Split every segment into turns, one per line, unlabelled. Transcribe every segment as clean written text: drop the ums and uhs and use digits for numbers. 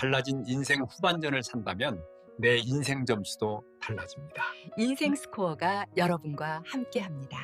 달라진 인생 후반전을 산다면 내 인생 점수도 달라집니다.
인생 스코어가 여러분과 함께합니다.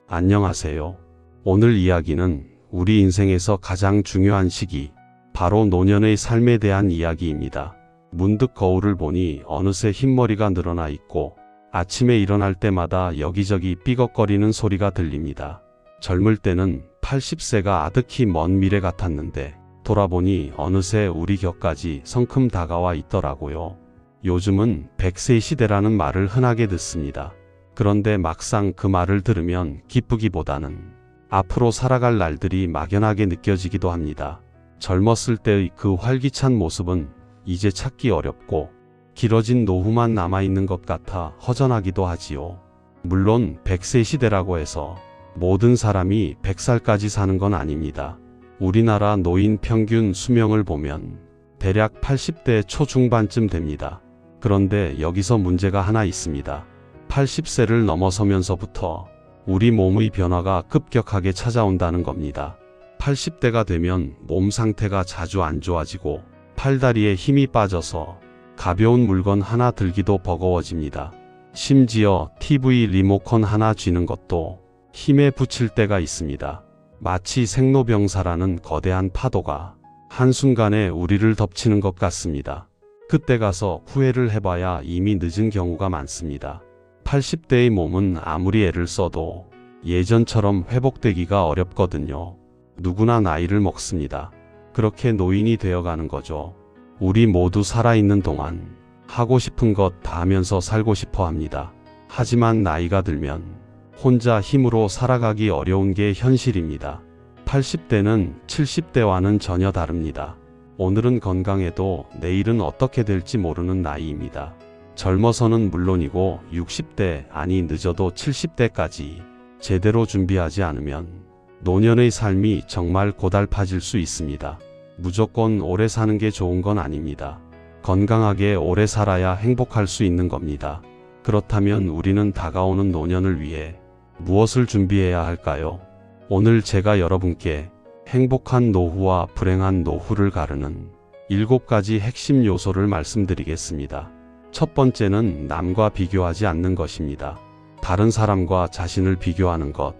안녕하세요. 오늘 이야기는 우리 인생에서 가장 중요한 시기, 바로 노년의 삶에 대한 이야기입니다. 문득 거울을 보니 어느새 흰머리가 늘어나 있고 아침에 일어날 때마다 여기저기 삐걱거리는 소리가 들립니다. 젊을 때는 80세가 아득히 먼 미래 같았는데 돌아보니 어느새 우리 곁까지 성큼 다가와 있더라고요. 요즘은 100세 시대라는 말을 흔하게 듣습니다. 그런데 막상 그 말을 들으면 기쁘기보다는 앞으로 살아갈 날들이 막연하게 느껴지기도 합니다. 젊었을 때의 그 활기찬 모습은 이제 찾기 어렵고 길어진 노후만 남아있는 것 같아 허전하기도 하지요. 물론 100세 시대라고 해서 모든 사람이 100살까지 사는 건 아닙니다. 우리나라 노인 평균 수명을 보면 대략 80대 초중반쯤 됩니다. 그런데 여기서 문제가 하나 있습니다. 80세를 넘어서면서부터 우리 몸의 변화가 급격하게 찾아온다는 겁니다. 80대가 되면 몸 상태가 자주 안 좋아지고 팔다리에 힘이 빠져서 가벼운 물건 하나 들기도 버거워집니다. 심지어 TV 리모컨 하나 쥐는 것도 힘에 부칠 때가 있습니다. 마치 생로병사라는 거대한 파도가 한순간에 우리를 덮치는 것 같습니다. 그때 가서 후회를 해봐야 이미 늦은 경우가 많습니다. 80대의 몸은 아무리 애를 써도 예전처럼 회복되기가 어렵거든요. 누구나 나이를 먹습니다. 그렇게 노인이 되어가는 거죠. 우리 모두 살아있는 동안 하고 싶은 것 다 하면서 살고 싶어 합니다. 하지만 나이가 들면 혼자 힘으로 살아가기 어려운 게 현실입니다. 80대는 70대와는 전혀 다릅니다. 오늘은 건강해도 내일은 어떻게 될지 모르는 나이입니다. 젊어서는 물론이고 60대 아니 늦어도 70대까지 제대로 준비하지 않으면 노년의 삶이 정말 고달파질 수 있습니다. 무조건 오래 사는 게 좋은 건 아닙니다. 건강하게 오래 살아야 행복할 수 있는 겁니다. 그렇다면 우리는 다가오는 노년을 위해 무엇을 준비해야 할까요? 오늘 제가 여러분께 행복한 노후와 불행한 노후를 가르는 7가지 핵심 요소를 말씀드리겠습니다. 첫 번째는 남과 비교하지 않는 것입니다. 다른 사람과 자신을 비교하는 것,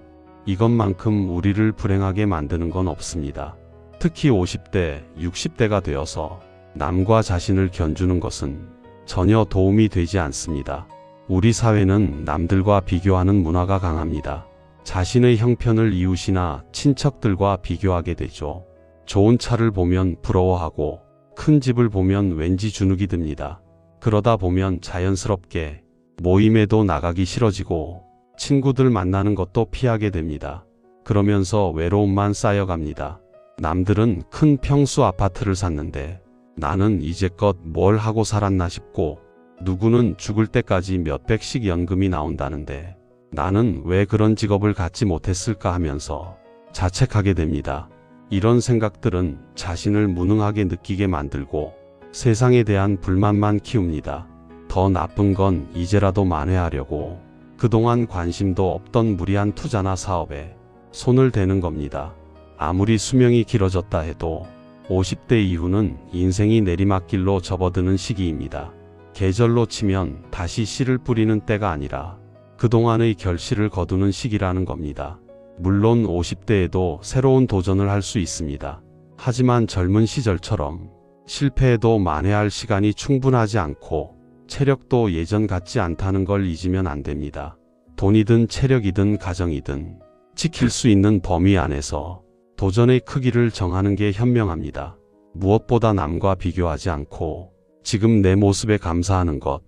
이것만큼 우리를 불행하게 만드는 건 없습니다. 특히 50대, 60대가 되어서 남과 자신을 견주는 것은 전혀 도움이 되지 않습니다. 우리 사회는 남들과 비교하는 문화가 강합니다. 자신의 형편을 이웃이나 친척들과 비교하게 되죠. 좋은 차를 보면 부러워하고 큰 집을 보면 왠지 주눅이 듭니다. 그러다 보면 자연스럽게 모임에도 나가기 싫어지고 친구들 만나는 것도 피하게 됩니다. 그러면서 외로움만 쌓여갑니다. 남들은 큰 평수 아파트를 샀는데 나는 이제껏 뭘 하고 살았나 싶고, 누구는 죽을 때까지 몇백씩 연금이 나온다는데 나는 왜 그런 직업을 갖지 못했을까 하면서 자책하게 됩니다. 이런 생각들은 자신을 무능하게 느끼게 만들고 세상에 대한 불만만 키웁니다. 더 나쁜 건 이제라도 만회하려고 그동안 관심도 없던 무리한 투자나 사업에 손을 대는 겁니다. 아무리 수명이 길어졌다 해도 50대 이후는 인생이 내리막길로 접어드는 시기입니다. 계절로 치면 다시 씨를 뿌리는 때가 아니라 그동안의 결실을 거두는 시기라는 겁니다. 물론 50대에도 새로운 도전을 할 수 있습니다. 하지만 젊은 시절처럼 실패해도 만회할 시간이 충분하지 않고 체력도 예전 같지 않다는 걸 잊으면 안 됩니다. 돈이든 체력이든 가정이든 지킬 수 있는 범위 안에서 도전의 크기를 정하는 게 현명합니다. 무엇보다 남과 비교하지 않고 지금 내 모습에 감사하는 것,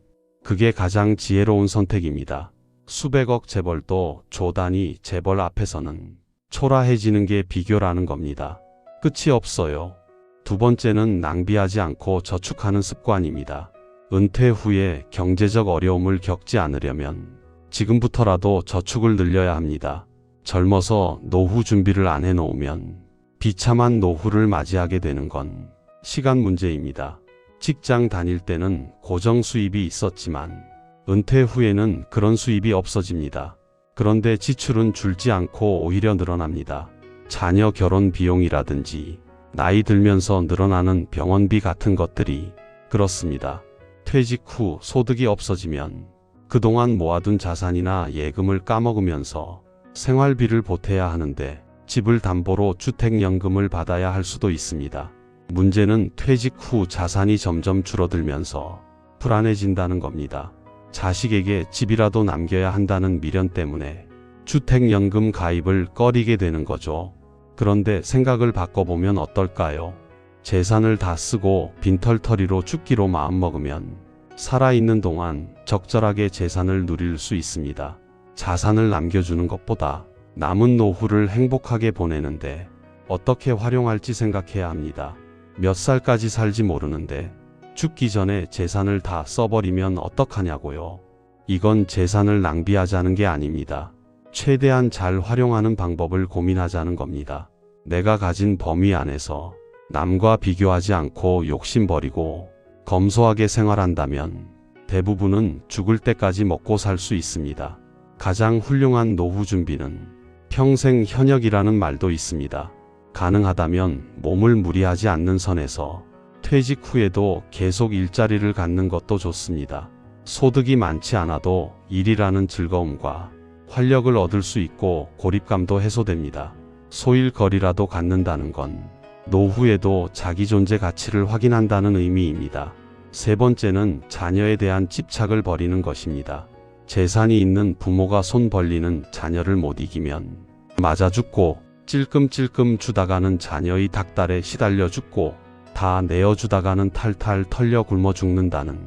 그게 가장 지혜로운 선택입니다. 수백억 재벌도 조단위 재벌 앞에서는 초라해지는 게 비교라는 겁니다. 끝이 없어요. 두 번째는 낭비하지 않고 저축하는 습관입니다. 은퇴 후에 경제적 어려움을 겪지 않으려면 지금부터라도 저축을 늘려야 합니다. 젊어서 노후 준비를 안 해놓으면 비참한 노후를 맞이하게 되는 건 시간 문제입니다. 직장 다닐 때는 고정 수입이 있었지만 은퇴 후에는 그런 수입이 없어집니다. 그런데 지출은 줄지 않고 오히려 늘어납니다. 자녀 결혼 비용이라든지 나이 들면서 늘어나는 병원비 같은 것들이 그렇습니다. 퇴직 후 소득이 없어지면 그동안 모아둔 자산이나 예금을 까먹으면서 생활비를 보태야 하는데 집을 담보로 주택연금을 받아야 할 수도 있습니다. 문제는 퇴직 후 자산이 점점 줄어들면서 불안해진다는 겁니다. 자식에게 집이라도 남겨야 한다는 미련 때문에 주택연금 가입을 꺼리게 되는 거죠. 그런데 생각을 바꿔보면 어떨까요? 재산을 다 쓰고 빈털터리로 죽기로 마음먹으면 살아있는 동안 적절하게 재산을 누릴 수 있습니다. 자산을 남겨주는 것보다 남은 노후를 행복하게 보내는데 어떻게 활용할지 생각해야 합니다. 몇 살까지 살지 모르는데 죽기 전에 재산을 다 써버리면 어떡하냐고요. 이건 재산을 낭비하자는 게 아닙니다. 최대한 잘 활용하는 방법을 고민하자는 겁니다. 내가 가진 범위 안에서 남과 비교하지 않고 욕심 버리고 검소하게 생활한다면 대부분은 죽을 때까지 먹고 살 수 있습니다. 가장 훌륭한 노후 준비는 평생 현역이라는 말도 있습니다. 가능하다면 몸을 무리하지 않는 선에서 퇴직 후에도 계속 일자리를 갖는 것도 좋습니다. 소득이 많지 않아도 일이라는 즐거움과 활력을 얻을 수 있고 고립감도 해소됩니다. 소일거리라도 갖는다는 건 노후에도 자기 존재 가치를 확인한다는 의미입니다. 세 번째는 자녀에 대한 집착을 버리는 것입니다. 재산이 있는 부모가 손 벌리는 자녀를 못 이기면 맞아 죽고 찔끔찔끔 주다가는 자녀의 닭달에 시달려 죽고 다 내어주다가는 탈탈 털려 굶어 죽는다는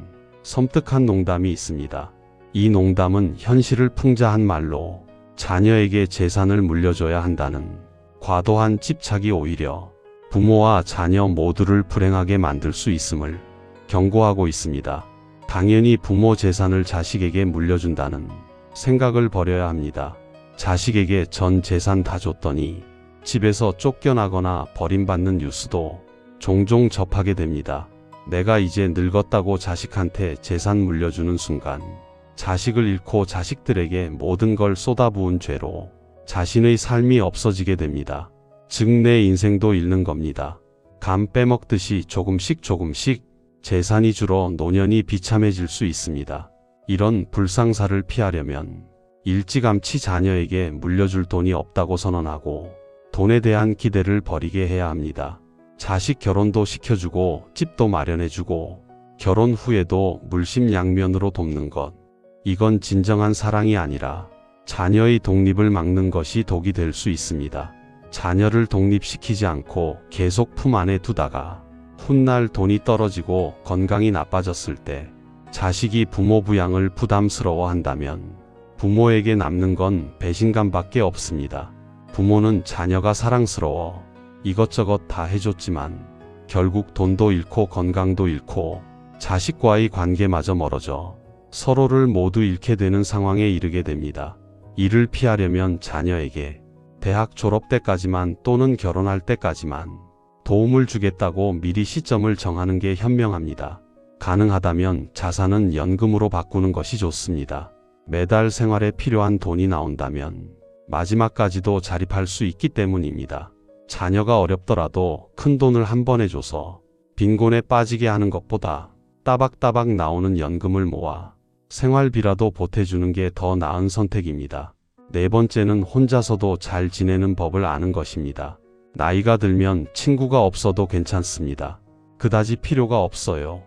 섬뜩한 농담이 있습니다. 이 농담은 현실을 풍자한 말로 자녀에게 재산을 물려줘야 한다는 과도한 집착이 오히려 부모와 자녀 모두를 불행하게 만들 수 있음을 경고하고 있습니다. 당연히 부모 재산을 자식에게 물려준다는 생각을 버려야 합니다. 자식에게 전 재산 다 줬더니 집에서 쫓겨나거나 버림받는 뉴스도 종종 접하게 됩니다. 내가 이제 늙었다고 자식한테 재산 물려주는 순간 자식을 잃고 자식들에게 모든 걸 쏟아부은 죄로 자신의 삶이 없어지게 됩니다. 즉 내 인생도 잃는 겁니다. 감 빼먹듯이 조금씩 재산이 줄어 노년이 비참해질 수 있습니다. 이런 불상사를 피하려면 일찌감치 자녀에게 물려줄 돈이 없다고 선언하고 돈에 대한 기대를 버리게 해야 합니다. 자식 결혼도 시켜주고 집도 마련해주고 결혼 후에도 물심양면으로 돕는 것. 이건 진정한 사랑이 아니라 자녀의 독립을 막는 것이 독이 될 수 있습니다. 자녀를 독립시키지 않고 계속 품 안에 두다가 훗날 돈이 떨어지고 건강이 나빠졌을 때 자식이 부모 부양을 부담스러워한다면 부모에게 남는 건 배신감밖에 없습니다. 부모는 자녀가 사랑스러워 이것저것 다 해줬지만 결국 돈도 잃고 건강도 잃고 자식과의 관계마저 멀어져 서로를 모두 잃게 되는 상황에 이르게 됩니다. 이를 피하려면 자녀에게 대학 졸업 때까지만 또는 결혼할 때까지만 도움을 주겠다고 미리 시점을 정하는 게 현명합니다. 가능하다면 자산은 연금으로 바꾸는 것이 좋습니다. 매달 생활에 필요한 돈이 나온다면 마지막까지도 자립할 수 있기 때문입니다. 자녀가 어렵더라도 큰 돈을 한 번에 줘서 빈곤에 빠지게 하는 것보다 따박따박 나오는 연금을 모아 생활비라도 보태주는 게 더 나은 선택입니다. 네 번째는 혼자서도 잘 지내는 법을 아는 것입니다. 나이가 들면 친구가 없어도 괜찮습니다. 그다지 필요가 없어요.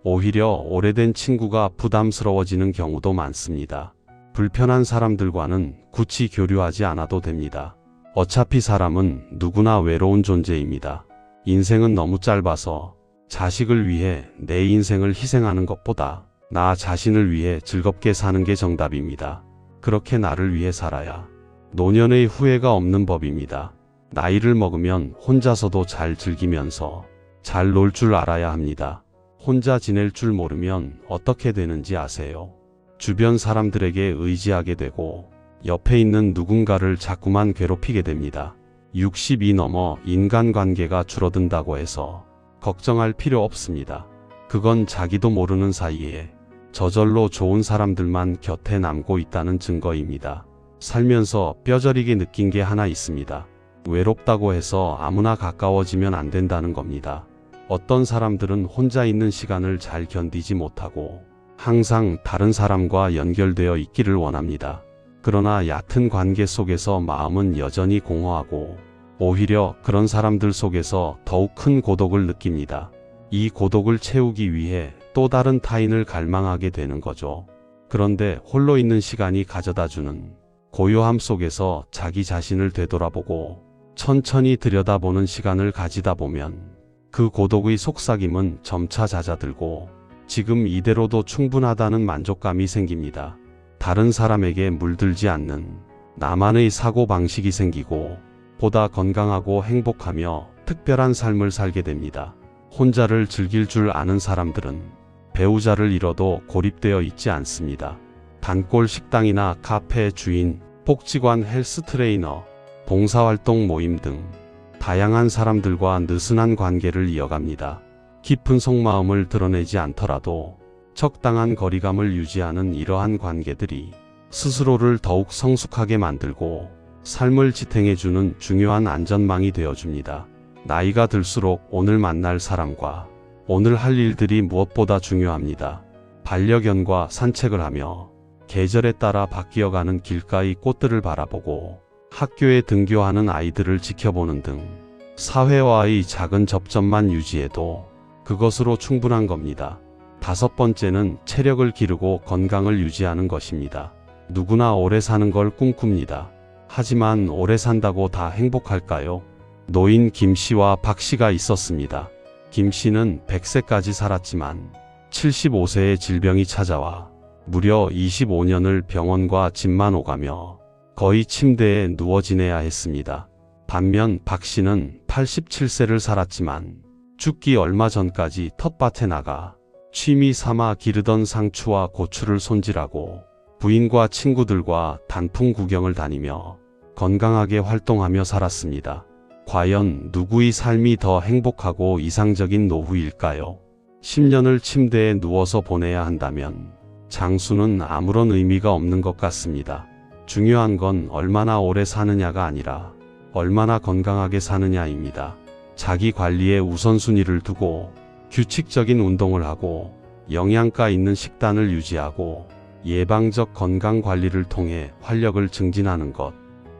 오히려 오래된 친구가 부담스러워지는 경우도 많습니다. 불편한 사람들과는 굳이 교류하지 않아도 됩니다. 어차피 사람은 누구나 외로운 존재입니다. 인생은 너무 짧아서 자식을 위해 내 인생을 희생하는 것보다 나 자신을 위해 즐겁게 사는 게 정답입니다. 그렇게 나를 위해 살아야 노년의 후회가 없는 법입니다. 나이를 먹으면 혼자서도 잘 즐기면서 잘 놀 줄 알아야 합니다. 혼자 지낼 줄 모르면 어떻게 되는지 아세요? 주변 사람들에게 의지하게 되고 옆에 있는 누군가를 자꾸만 괴롭히게 됩니다. 60이 넘어 인간관계가 줄어든다고 해서 걱정할 필요 없습니다. 그건 자기도 모르는 사이에 저절로 좋은 사람들만 곁에 남고 있다는 증거입니다. 살면서 뼈저리게 느낀 게 하나 있습니다. 외롭다고 해서 아무나 가까워지면 안 된다는 겁니다. 어떤 사람들은 혼자 있는 시간을 잘 견디지 못하고 항상 다른 사람과 연결되어 있기를 원합니다. 그러나 얕은 관계 속에서 마음은 여전히 공허하고 오히려 그런 사람들 속에서 더욱 큰 고독을 느낍니다. 이 고독을 채우기 위해 또 다른 타인을 갈망하게 되는 거죠. 그런데 홀로 있는 시간이 가져다주는 고요함 속에서 자기 자신을 되돌아보고 천천히 들여다보는 시간을 가지다 보면 그 고독의 속삭임은 점차 잦아들고 지금 이대로도 충분하다는 만족감이 생깁니다. 다른 사람에게 물들지 않는 나만의 사고방식이 생기고 보다 건강하고 행복하며 특별한 삶을 살게 됩니다. 혼자를 즐길 줄 아는 사람들은 배우자를 잃어도 고립되어 있지 않습니다. 단골 식당이나 카페 주인, 복지관 헬스 트레이너, 봉사활동 모임 등 다양한 사람들과 느슨한 관계를 이어갑니다. 깊은 속마음을 드러내지 않더라도 적당한 거리감을 유지하는 이러한 관계들이 스스로를 더욱 성숙하게 만들고 삶을 지탱해주는 중요한 안전망이 되어줍니다. 나이가 들수록 오늘 만날 사람과 오늘 할 일들이 무엇보다 중요합니다. 반려견과 산책을 하며 계절에 따라 바뀌어가는 길가의 꽃들을 바라보고 학교에 등교하는 아이들을 지켜보는 등 사회와의 작은 접점만 유지해도 그것으로 충분한 겁니다. 5번째는 체력을 기르고 건강을 유지하는 것입니다. 누구나 오래 사는 걸 꿈꿉니다. 하지만 오래 산다고 다 행복할까요? 노인 김 씨와 박 씨가 있었습니다. 김 씨는 100세까지 살았지만 75세의 질병이 찾아와 무려 25년을 병원과 집만 오가며 거의 침대에 누워 지내야 했습니다. 반면 박 씨는 87세를 살았지만 죽기 얼마 전까지 텃밭에 나가 취미 삼아 기르던 상추와 고추를 손질하고 부인과 친구들과 단풍 구경을 다니며 건강하게 활동하며 살았습니다. 과연 누구의 삶이 더 행복하고 이상적인 노후일까요? 10년을 침대에 누워서 보내야 한다면 장수는 아무런 의미가 없는 것 같습니다. 중요한 건 얼마나 오래 사느냐가 아니라 얼마나 건강하게 사느냐입니다. 자기 관리에 우선순위를 두고 규칙적인 운동을 하고 영양가 있는 식단을 유지하고 예방적 건강 관리를 통해 활력을 증진하는 것.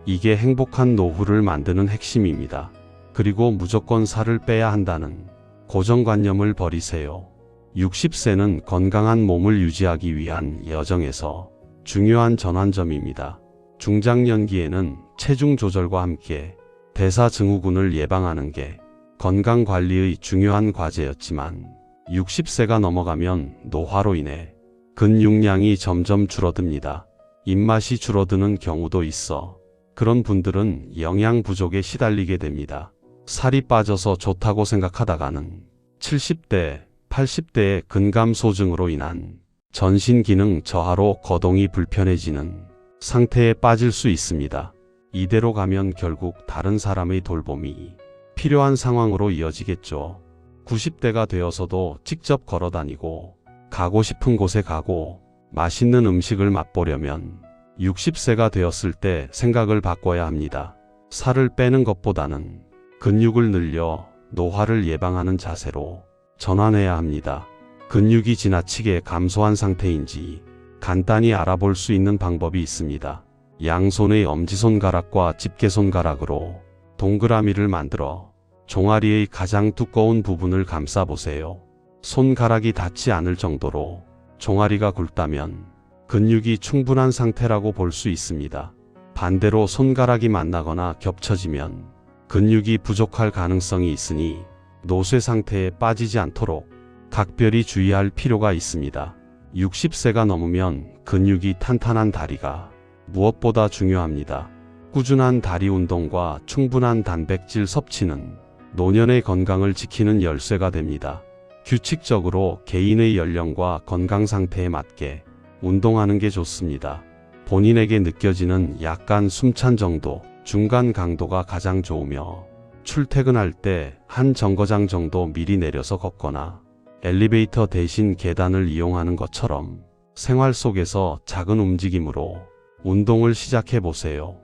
이게 행복한 노후를 만드는 핵심입니다. 그리고 무조건 살을 빼야 한다는 고정관념을 버리세요. 60세는 건강한 몸을 유지하기 위한 여정에서 중요한 전환점입니다. 중장년기에는 체중 조절과 함께 대사증후군을 예방하는 게 건강관리의 중요한 과제였지만 60세가 넘어가면 노화로 인해 근육량이 점점 줄어듭니다. 입맛이 줄어드는 경우도 있어 그런 분들은 영양 부족에 시달리게 됩니다. 살이 빠져서 좋다고 생각하다가는 70대, 80대의 근감소증으로 인한 전신기능 저하로 거동이 불편해지는 상태에 빠질 수 있습니다. 이대로 가면 결국 다른 사람의 돌봄이 필요한 상황으로 이어지겠죠. 90대가 되어서도 직접 걸어다니고 가고 싶은 곳에 가고 맛있는 음식을 맛보려면 60세가 되었을 때 생각을 바꿔야 합니다. 살을 빼는 것보다는 근육을 늘려 노화를 예방하는 자세로 전환해야 합니다. 근육이 지나치게 감소한 상태인지 간단히 알아볼 수 있는 방법이 있습니다. 양손의 엄지손가락과 집게손가락으로 동그라미를 만들어 종아리의 가장 두꺼운 부분을 감싸보세요. 손가락이 닿지 않을 정도로 종아리가 굵다면 근육이 충분한 상태라고 볼 수 있습니다. 반대로 손가락이 만나거나 겹쳐지면 근육이 부족할 가능성이 있으니 노쇠 상태에 빠지지 않도록 각별히 주의할 필요가 있습니다. 60세가 넘으면 근육이 탄탄한 다리가 무엇보다 중요합니다. 꾸준한 다리 운동과 충분한 단백질 섭취는 노년의 건강을 지키는 열쇠가 됩니다. 규칙적으로 개인의 연령과 건강 상태에 맞게 운동하는 게 좋습니다. 본인에게 느껴지는 약간 숨찬 정도, 중간 강도가 가장 좋으며 출퇴근할 때 한 정거장 정도 미리 내려서 걷거나 엘리베이터 대신 계단을 이용하는 것처럼 생활 속에서 작은 움직임으로 운동을 시작해 보세요.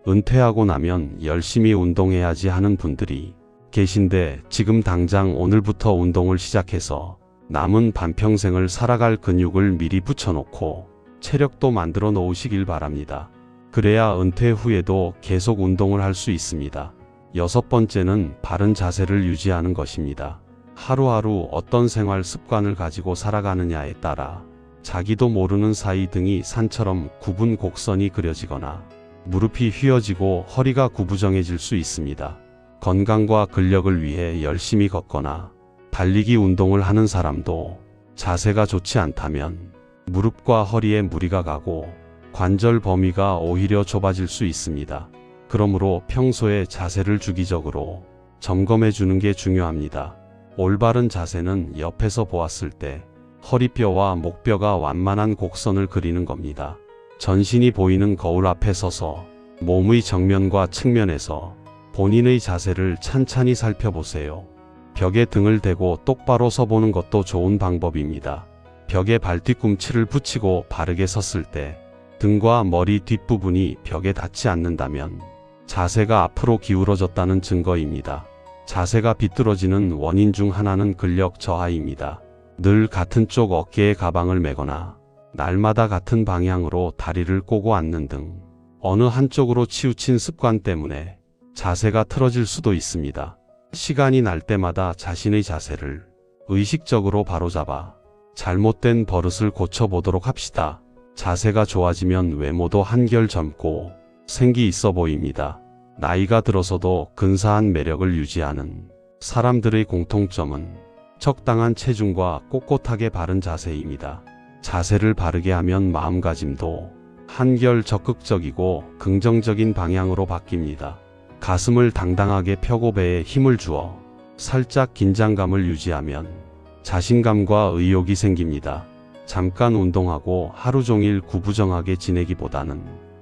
은퇴하고 나면 열심히 운동해야지 하는 분들이 계신데 지금 당장 오늘부터 운동을 시작해서 남은 반평생을 살아갈 근육을 미리 붙여놓고 체력도 만들어 놓으시길 바랍니다. 그래야 은퇴 후에도 계속 운동을 할 수 있습니다. 6번째는 바른 자세를 유지하는 것입니다. 하루하루 어떤 생활 습관을 가지고 살아가느냐에 따라 자기도 모르는 사이 등이 산처럼 굽은 곡선이 그려지거나 무릎이 휘어지고 허리가 구부정해질 수 있습니다. 건강과 근력을 위해 열심히 걷거나 달리기 운동을 하는 사람도 자세가 좋지 않다면 무릎과 허리에 무리가 가고 관절 범위가 오히려 좁아질 수 있습니다. 그러므로 평소에 자세를 주기적으로 점검해 주는 게 중요합니다. 올바른 자세는 옆에서 보았을 때 허리뼈와 목뼈가 완만한 곡선을 그리는 겁니다. 전신이 보이는 거울 앞에 서서 몸의 정면과 측면에서 본인의 자세를 찬찬히 살펴보세요. 벽에 등을 대고 똑바로 서보는 것도 좋은 방법입니다. 벽에 발뒤꿈치를 붙이고 바르게 섰을 때 등과 머리 뒷부분이 벽에 닿지 않는다면 자세가 앞으로 기울어졌다는 증거입니다. 자세가 비뚤어지는 원인 중 하나는 근력 저하입니다. 늘 같은 쪽 어깨에 가방을 메거나 날마다 같은 방향으로 다리를 꼬고 앉는 등 어느 한쪽으로 치우친 습관 때문에 자세가 틀어질 수도 있습니다. 시간이 날 때마다 자신의 자세를 의식적으로 바로잡아 잘못된 버릇을 고쳐보도록 합시다. 자세가 좋아지면 외모도 한결 젊고 생기 있어 보입니다. 나이가 들어서도 근사한 매력을 유지하는 사람들의 공통점은 적당한 체중과 꼿꼿하게 바른 자세입니다. 자세를 바르게 하면 마음가짐도 한결 적극적이고 긍정적인 방향으로 바뀝니다. 가슴을 당당하게 펴고 배에 힘을 주어 살짝 긴장감을 유지하면 자신감과 의욕이 생깁니다. 잠깐 운동하고 하루 종일 구부정하게 지내기보다는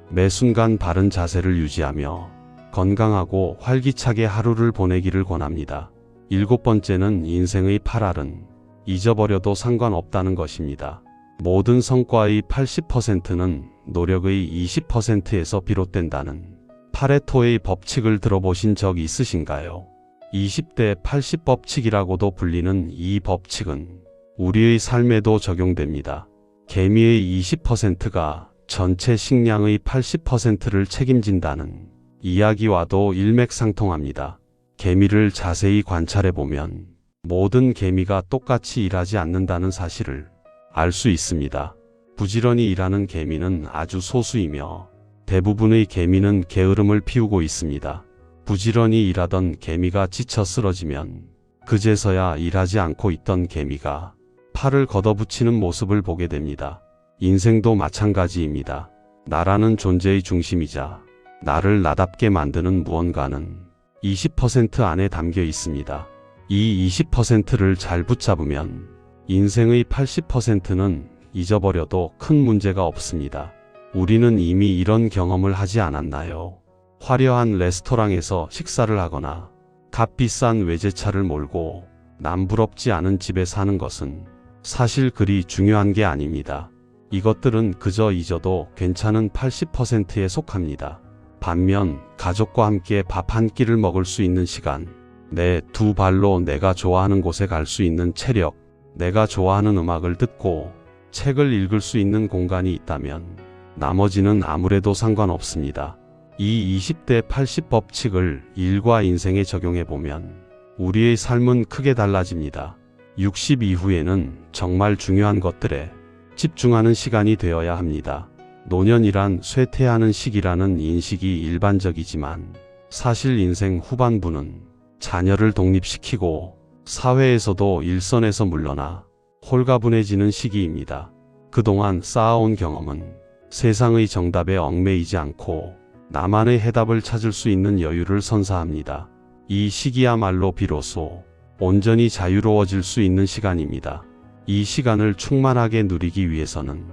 매 순간 바른 자세를 유지하며 건강하고 활기차게 하루를 보내기를 권합니다. 7번째는 인생의 8알은 잊어버려도 상관없다는 것입니다. 모든 성과의 80%는 노력의 20%에서 비롯된다는 파레토의 법칙을 들어보신 적 있으신가요? 20대 80법칙이라고도 불리는 이 법칙은 우리의 삶에도 적용됩니다. 개미의 20%가 전체 식량의 80%를 책임진다는 이야기와도 일맥상통합니다. 개미를 자세히 관찰해보면 모든 개미가 똑같이 일하지 않는다는 사실을 알 수 있습니다. 부지런히 일하는 개미는 아주 소수이며 대부분의 개미는 게으름을 피우고 있습니다. 부지런히 일하던 개미가 지쳐 쓰러지면 그제서야 일하지 않고 있던 개미가 팔을 걷어붙이는 모습을 보게 됩니다. 인생도 마찬가지입니다. 나라는 존재의 중심이자 나를 나답게 만드는 무언가는 20% 안에 담겨 있습니다. 이 20%를 잘 붙잡으면 인생의 80%는 잊어버려도 큰 문제가 없습니다. 우리는 이미 이런 경험을 하지 않았나요? 화려한 레스토랑에서 식사를 하거나 값비싼 외제차를 몰고 남부럽지 않은 집에 사는 것은 사실 그리 중요한 게 아닙니다. 이것들은 그저 잊어도 괜찮은 80%에 속합니다. 반면 가족과 함께 밥 한 끼를 먹을 수 있는 시간, 내 두 발로 내가 좋아하는 곳에 갈 수 있는 체력, 내가 좋아하는 음악을 듣고 책을 읽을 수 있는 공간이 있다면 나머지는 아무래도 상관없습니다. 이 20대 80 법칙을 일과 인생에 적용해보면 우리의 삶은 크게 달라집니다. 60 이후에는 정말 중요한 것들에 집중하는 시간이 되어야 합니다. 노년이란 쇠퇴하는 시기라는 인식이 일반적이지만 사실 인생 후반부는 자녀를 독립시키고 사회에서도 일선에서 물러나 홀가분해지는 시기입니다. 그동안 쌓아온 경험은 세상의 정답에 얽매이지 않고 나만의 해답을 찾을 수 있는 여유를 선사합니다. 이 시기야말로 비로소 온전히 자유로워질 수 있는 시간입니다. 이 시간을 충만하게 누리기 위해서는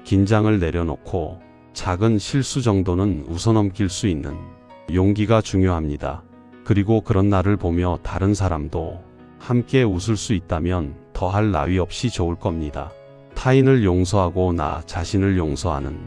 긴장을 내려놓고 작은 실수 정도는 웃어넘길 수 있는 용기가 중요합니다. 그리고 그런 나를 보며 다른 사람도 함께 웃을 수 있다면 더할 나위 없이 좋을 겁니다. 타인을 용서하고 나 자신을 용서하는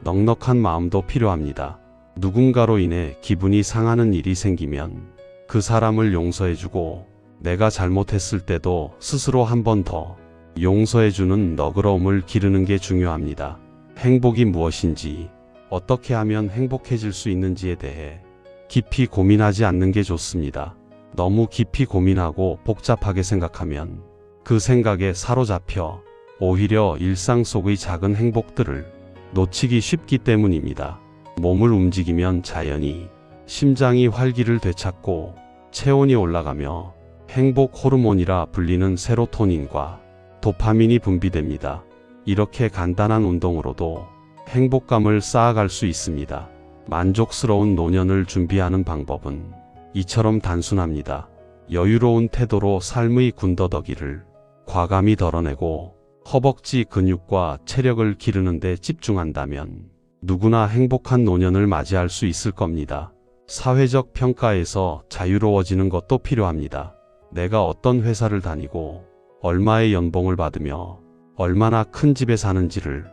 넉넉한 마음도 필요합니다. 누군가로 인해 기분이 상하는 일이 생기면 그 사람을 용서해주고 내가 잘못했을 때도 스스로 한 번 더 용서해주는 너그러움을 기르는 게 중요합니다. 행복이 무엇인지, 어떻게 하면 행복해질 수 있는지에 대해 깊이 고민하지 않는 게 좋습니다. 너무 깊이 고민하고 복잡하게 생각하면 그 생각에 사로잡혀 오히려 일상 속의 작은 행복들을 놓치기 쉽기 때문입니다. 몸을 움직이면 자연히 심장이 활기를 되찾고 체온이 올라가며 행복 호르몬이라 불리는 세로토닌과 도파민이 분비됩니다. 이렇게 간단한 운동으로도 행복감을 쌓아갈 수 있습니다. 만족스러운 노년을 준비하는 방법은 이처럼 단순합니다. 여유로운 태도로 삶의 군더더기를 과감히 덜어내고 허벅지 근육과 체력을 기르는 데 집중한다면 누구나 행복한 노년을 맞이할 수 있을 겁니다. 사회적 평가에서 자유로워지는 것도 필요합니다. 내가 어떤 회사를 다니고 얼마의 연봉을 받으며 얼마나 큰 집에 사는지를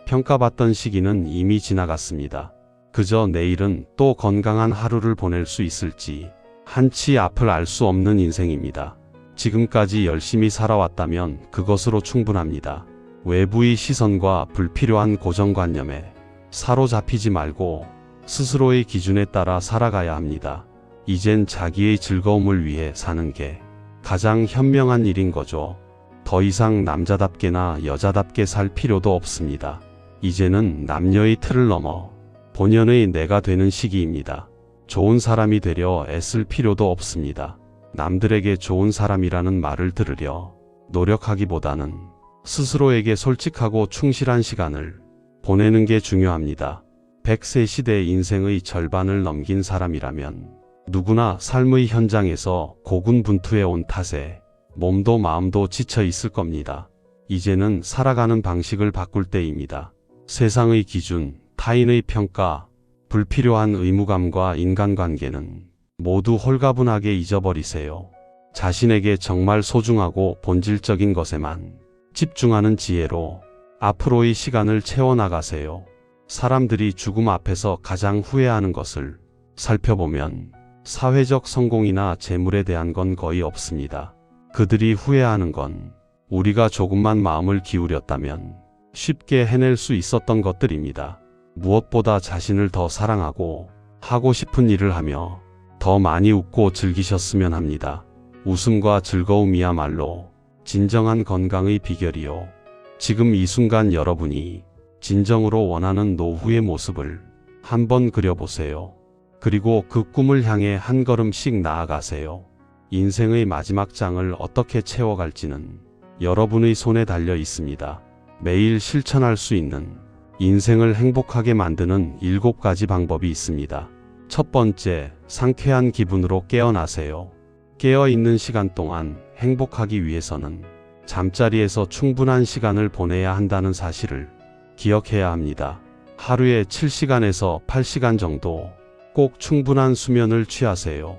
평가받던 시기는 이미 지나갔습니다. 그저 내일은 또 건강한 하루를 보낼 수 있을지 한치 앞을 알 수 없는 인생입니다. 지금까지 열심히 살아왔다면 그것으로 충분합니다. 외부의 시선과 불필요한 고정관념에 사로잡히지 말고 스스로의 기준에 따라 살아가야 합니다. 이젠 자기의 즐거움을 위해 사는 게 가장 현명한 일인 거죠. 더 이상 남자답게나 여자답게 살 필요도 없습니다. 이제는 남녀의 틀을 넘어 본연의 내가 되는 시기입니다. 좋은 사람이 되려 애쓸 필요도 없습니다. 남들에게 좋은 사람이라는 말을 들으려 노력하기보다는 스스로에게 솔직하고 충실한 시간을 보내는 게 중요합니다. 100세 시대 인생의 절반을 넘긴 사람이라면 누구나 삶의 현장에서 고군분투해 온 탓에 몸도 마음도 지쳐 있을 겁니다. 이제는 살아가는 방식을 바꿀 때입니다. 세상의 기준, 타인의 평가, 불필요한 의무감과 인간관계는 모두 홀가분하게 잊어버리세요. 자신에게 정말 소중하고 본질적인 것에만 집중하는 지혜로 앞으로의 시간을 채워나가세요. 사람들이 죽음 앞에서 가장 후회하는 것을 살펴보면 사회적 성공이나 재물에 대한 건 거의 없습니다. 그들이 후회하는 건 우리가 조금만 마음을 기울였다면 쉽게 해낼 수 있었던 것들입니다. 무엇보다 자신을 더 사랑하고 하고 싶은 일을 하며 더 많이 웃고 즐기셨으면 합니다. 웃음과 즐거움이야말로 진정한 건강의 비결이요. 지금 이 순간 여러분이 진정으로 원하는 노후의 모습을 한번 그려보세요. 그리고 그 꿈을 향해 한 걸음씩 나아가세요. 인생의 마지막 장을 어떻게 채워갈지는 여러분의 손에 달려 있습니다. 매일 실천할 수 있는 인생을 행복하게 만드는 7가지 방법이 있습니다. 첫 번째, 상쾌한 기분으로 깨어나세요. 깨어있는 시간 동안 행복하기 위해서는 잠자리에서 충분한 시간을 보내야 한다는 사실을 기억해야 합니다. 하루에 7시간에서 8시간 정도 꼭 충분한 수면을 취하세요.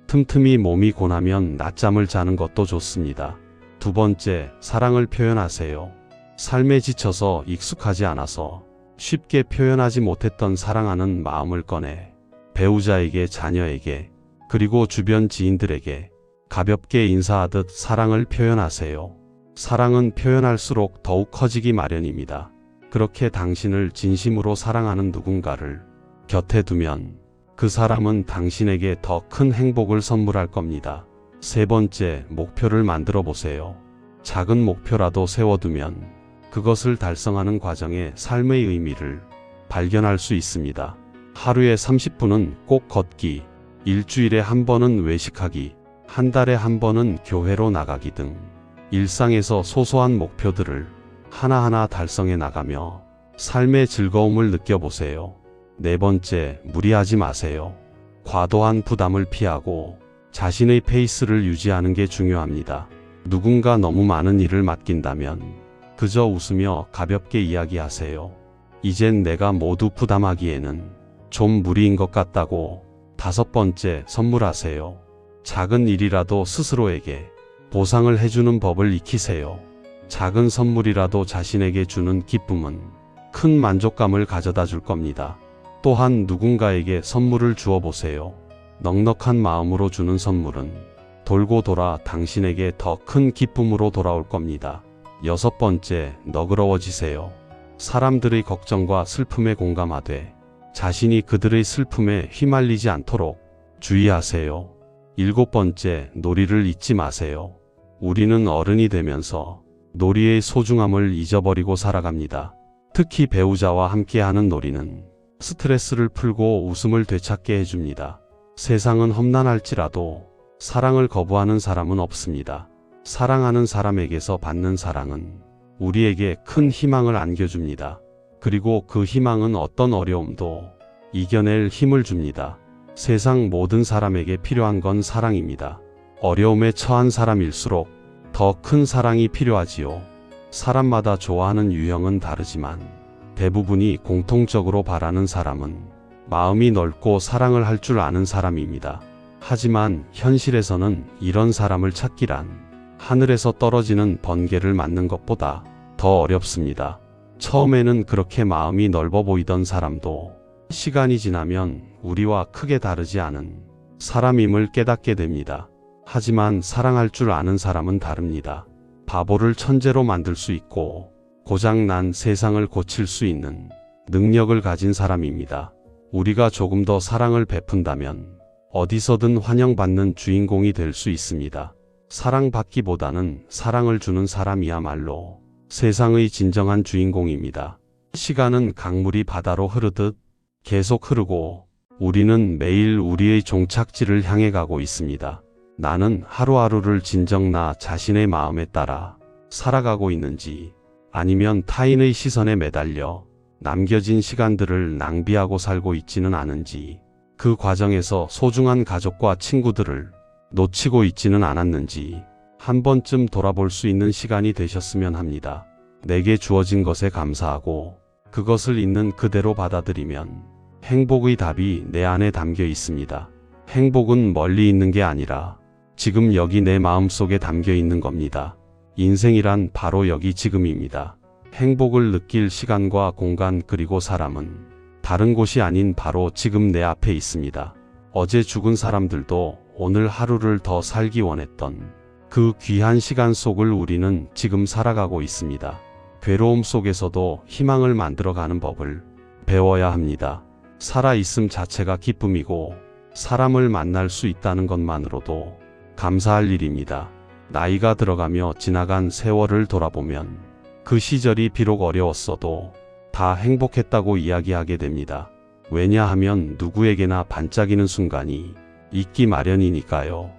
틈틈이 몸이 고나면 낮잠을 자는 것도 좋습니다. 두 번째, 사랑을 표현하세요. 삶에 지쳐서 익숙하지 않아서 쉽게 표현하지 못했던 사랑하는 마음을 꺼내 배우자에게, 자녀에게, 그리고 주변 지인들에게 가볍게 인사하듯 사랑을 표현하세요. 사랑은 표현할수록 더욱 커지기 마련입니다. 그렇게 당신을 진심으로 사랑하는 누군가를 곁에 두면 그 사람은 당신에게 더 큰 행복을 선물할 겁니다. 세 번째, 목표를 만들어 보세요. 작은 목표라도 세워두면 그것을 달성하는 과정에 삶의 의미를 발견할 수 있습니다. 하루에 30분은 꼭 걷기, 일주일에 한 번은 외식하기, 한 달에 한 번은 교회로 나가기 등 일상에서 소소한 목표들을 하나하나 달성해 나가며 삶의 즐거움을 느껴보세요. 네 번째, 무리하지 마세요. 과도한 부담을 피하고 자신의 페이스를 유지하는 게 중요합니다. 누군가 너무 많은 일을 맡긴다면 그저 웃으며 가볍게 이야기하세요. 이젠 내가 모두 부담하기에는 좀 무리인 것 같다고. 다섯 번째, 선물하세요. 작은 일이라도 스스로에게 보상을 해주는 법을 익히세요. 작은 선물이라도 자신에게 주는 기쁨은 큰 만족감을 가져다 줄 겁니다. 또한 누군가에게 선물을 주어 보세요. 넉넉한 마음으로 주는 선물은 돌고 돌아 당신에게 더 큰 기쁨으로 돌아올 겁니다. 6번째, 너그러워지세요. 사람들의 걱정과 슬픔에 공감하되 자신이 그들의 슬픔에 휘말리지 않도록 주의하세요. 7번째, 놀이를 잊지 마세요. 우리는 어른이 되면서 놀이의 소중함을 잊어버리고 살아갑니다. 특히 배우자와 함께하는 놀이는 스트레스를 풀고 웃음을 되찾게 해줍니다. 세상은 험난할지라도 사랑을 거부하는 사람은 없습니다. 사랑하는 사람에게서 받는 사랑은 우리에게 큰 희망을 안겨줍니다. 그리고 그 희망은 어떤 어려움도 이겨낼 힘을 줍니다. 세상 모든 사람에게 필요한 건 사랑입니다. 어려움에 처한 사람일수록 더 큰 사랑이 필요하지요. 사람마다 좋아하는 유형은 다르지만 대부분이 공통적으로 바라는 사람은 마음이 넓고 사랑을 할 줄 아는 사람입니다. 하지만 현실에서는 이런 사람을 찾기란 하늘에서 떨어지는 번개를 맞는 것보다 더 어렵습니다. 처음에는 그렇게 마음이 넓어 보이던 사람도 시간이 지나면 우리와 크게 다르지 않은 사람임을 깨닫게 됩니다. 하지만 사랑할 줄 아는 사람은 다릅니다. 바보를 천재로 만들 수 있고 고장난 세상을 고칠 수 있는 능력을 가진 사람입니다. 우리가 조금 더 사랑을 베푼다면 어디서든 환영받는 주인공이 될 수 있습니다. 사랑받기보다는 사랑을 주는 사람이야말로 세상의 진정한 주인공입니다. 시간은 강물이 바다로 흐르듯 계속 흐르고 우리는 매일 우리의 종착지를 향해 가고 있습니다. 나는 하루하루를 진정 나 자신의 마음에 따라 살아가고 있는지 아니면 타인의 시선에 매달려 남겨진 시간들을 낭비하고 살고 있지는 않은지, 그 과정에서 소중한 가족과 친구들을 놓치고 있지는 않았는지 한 번쯤 돌아볼 수 있는 시간이 되셨으면 합니다. 내게 주어진 것에 감사하고 그것을 있는 그대로 받아들이면 행복의 답이 내 안에 담겨 있습니다. 행복은 멀리 있는 게 아니라 지금 여기 내 마음속에 담겨 있는 겁니다. 인생이란 바로 여기 지금입니다. 행복을 느낄 시간과 공간 그리고 사람은 다른 곳이 아닌 바로 지금 내 앞에 있습니다. 어제 죽은 사람들도 오늘 하루를 더 살기 원했던 그 귀한 시간 속을 우리는 지금 살아가고 있습니다. 괴로움 속에서도 희망을 만들어가는 법을 배워야 합니다. 살아있음 자체가 기쁨이고 사람을 만날 수 있다는 것만으로도 감사할 일입니다. 나이가 들어가며 지나간 세월을 돌아보면 그 시절이 비록 어려웠어도 다 행복했다고 이야기하게 됩니다. 왜냐하면 누구에게나 반짝이는 순간이 있기 마련이니까요.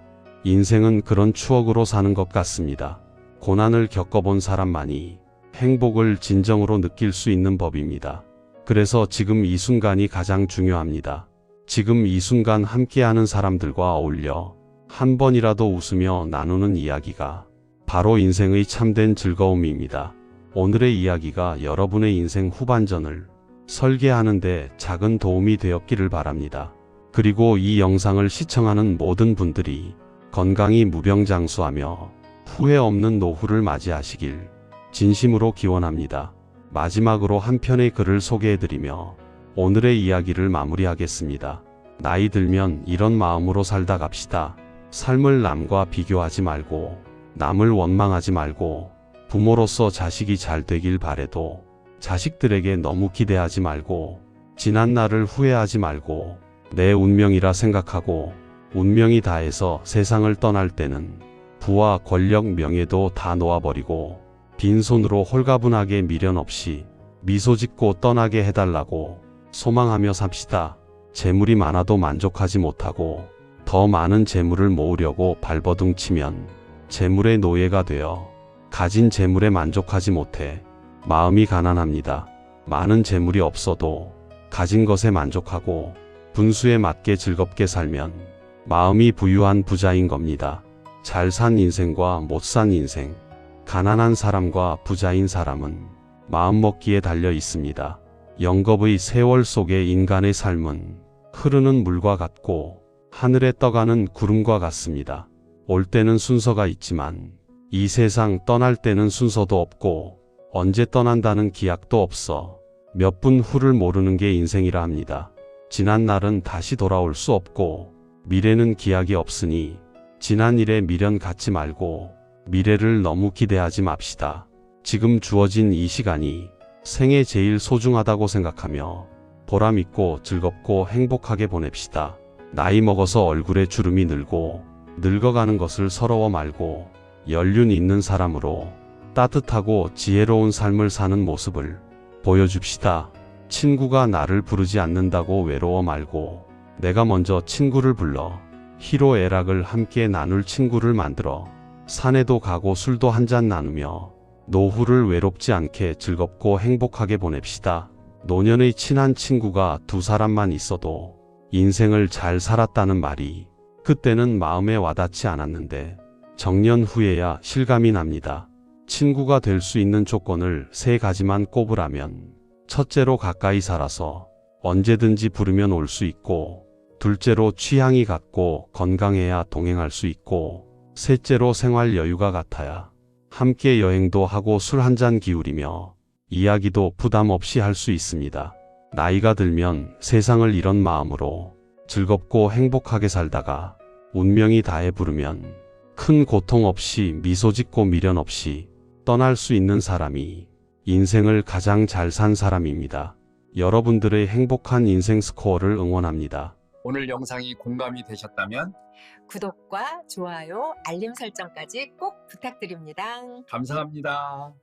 인생은 그런 추억으로 사는 것 같습니다. 고난을 겪어본 사람만이 행복을 진정으로 느낄 수 있는 법입니다. 그래서 지금 이 순간이 가장 중요합니다. 지금 이 순간 함께하는 사람들과 어울려 한 번이라도 웃으며 나누는 이야기가 바로 인생의 참된 즐거움입니다. 오늘의 이야기가 여러분의 인생 후반전을 설계하는 데 작은 도움이 되었기를 바랍니다. 그리고 이 영상을 시청하는 모든 분들이 건강히 무병장수하며 후회 없는 노후를 맞이하시길 진심으로 기원합니다. 마지막으로 한 편의 글을 소개해드리며 오늘의 이야기를 마무리하겠습니다. 나이 들면 이런 마음으로 살다 갑시다. 삶을 남과 비교하지 말고 남을 원망하지 말고 부모로서 자식이 잘 되길 바래도 자식들에게 너무 기대하지 말고 지난 날을 후회하지 말고 내 운명이라 생각하고 운명이 다해서 세상을 떠날 때는 부와 권력 명예도 다 놓아버리고 빈손으로 홀가분하게 미련 없이 미소 짓고 떠나게 해달라고 소망하며 삽시다. 재물이 많아도 만족하지 못하고 더 많은 재물을 모으려고 발버둥 치면 재물의 노예가 되어 가진 재물에 만족하지 못해 마음이 가난합니다. 많은 재물이 없어도 가진 것에 만족하고 분수에 맞게 즐겁게 살면 마음이 부유한 부자인 겁니다. 잘 산 인생과 못 산 인생, 가난한 사람과 부자인 사람은 마음먹기에 달려 있습니다. 영겁의 세월 속의 인간의 삶은 흐르는 물과 같고 하늘에 떠가는 구름과 같습니다. 올 때는 순서가 있지만 이 세상 떠날 때는 순서도 없고 언제 떠난다는 기약도 없어 몇 분 후를 모르는 게 인생이라 합니다. 지난 날은 다시 돌아올 수 없고 미래는 기약이 없으니 지난 일에 미련 갖지 말고 미래를 너무 기대하지 맙시다. 지금 주어진 이 시간이 생애 제일 소중하다고 생각하며 보람 있고 즐겁고 행복하게 보냅시다. 나이 먹어서 얼굴에 주름이 늘고 늙어가는 것을 서러워 말고 연륜 있는 사람으로 따뜻하고 지혜로운 삶을 사는 모습을 보여줍시다. 친구가 나를 부르지 않는다고 외로워 말고 내가 먼저 친구를 불러 희로애락을 함께 나눌 친구를 만들어 산에도 가고 술도 한잔 나누며 노후를 외롭지 않게 즐겁고 행복하게 보냅시다. 노년의 친한 친구가 두 사람만 있어도 인생을 잘 살았다는 말이 그때는 마음에 와닿지 않았는데 정년 후에야 실감이 납니다. 친구가 될 수 있는 조건을 세 가지만 꼽으라면 첫째로 가까이 살아서 언제든지 부르면 올 수 있고, 둘째로 취향이 같고 건강해야 동행할 수 있고, 셋째로 생활 여유가 같아야 함께 여행도 하고 술 한잔 기울이며 이야기도 부담 없이 할 수 있습니다. 나이가 들면 세상을 이런 마음으로 즐겁고 행복하게 살다가 운명이 닿아 부르면 큰 고통 없이 미소 짓고 미련 없이 떠날 수 있는 사람이 인생을 가장 잘 산 사람입니다. 여러분들의 행복한 인생 스코어를 응원합니다.
오늘 영상이 공감이 되셨다면
구독과 좋아요, 알림 설정까지 꼭 부탁드립니다.
감사합니다.